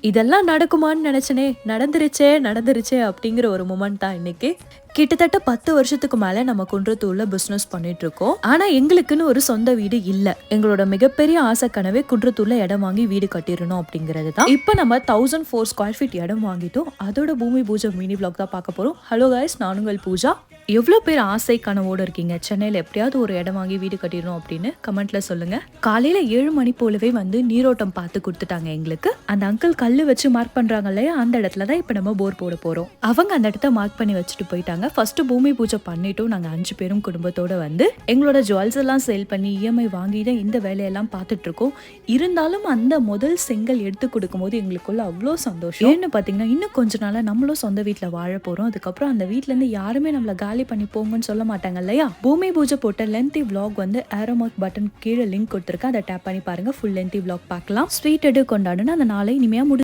இதெல்லாம் நடக்குமான்னு நினைச்சனே, நடந்துருச்சே அப்படிங்கிற ஒரு மொமெண்ட் தான் இன்னைக்கு. கிட்டத்தட்ட 10 வருஷத்துக்கு மேல நம்ம குன்றத்தூர்ல பிசினஸ் பண்ணிட்டு இருக்கோம். ஆனா எங்களுக்குன்னு ஒரு சொந்த வீடு இல்ல. எங்களோட மிகப்பெரிய ஆசை கனவே குன்றத்தூர்ல இடம் வாங்கி வீடு கட்டிடணும் அப்படிங்கிறது தான். இப்ப நம்ம 1004 ஸ்கொயர் ஃபீட் இடம் வாங்கிட்டோம். அதோட பூமி பூஜை மினி vlog தான் பார்க்க போறோம். ஹலோ கைஸ், நான் உங்கள் பூஜா. எவ்வளோ பேர் ஆசை கனவோடு இருக்கீங்க சென்னையில் எப்படியாவது ஒரு இடம் வாங்கி வீடு கட்டிடணும் அப்படின்னு கமெண்ட்ல சொல்லுங்க. காலையில 7 மணி போலவே வந்து நீரோட்டம் பார்த்து கொடுத்துட்டாங்க எங்களுக்கு. அந்த அங்கிள் கல்லு வச்சு மார்க் பண்றாங்க இல்லையா, அந்த இடத்துல தான் இப்ப நம்ம போர் போட போறோம். அவங்க அந்த இடத்த மார்க் பண்ணி வச்சுட்டு போயிட்டாங்க. ஃபர்ஸ்ட் பூமி பூஜை பண்ணிட்டோம். நாங்க 5 பேரும் குடும்பத்தோட வந்து எங்களோட ஜுவல்ஸ் எல்லாம் சேல் பண்ணி இஎம்ஐ வாங்கி தான் இந்த வேலையெல்லாம் பார்த்துட்டு இருக்கோம். இருந்தாலும் அந்த முதல் செங்கல் எடுத்து கொடுக்கும் போது எங்களுக்குள்ள அவ்வளோ சந்தோஷம். ஏன்னு பாத்தீங்கன்னா இன்னும் கொஞ்ச நாளா நம்மளும் சொந்த வீட்டுல வாழ போறோம். அதுக்கப்புறம் அந்த வீட்டுல இருந்து யாருமே நம்மள காலி பண்ணி போங்கன்னு சொல்ல மாட்டாங்க இல்லையா. பூமி பூஜை போட்ட லென்த்தி vlog வந்து ஏரோ மார்க் பட்டன் கீழே லிங்க் கொடுத்துருக்கேன். அதை டேப் பண்ணி பாருங்க. ஃபுல் லென்த்தி vlog பார்க்கலாம். ஸ்வீட் எடு கொண்டாடுன்னு அந்த நாளை இனிமையா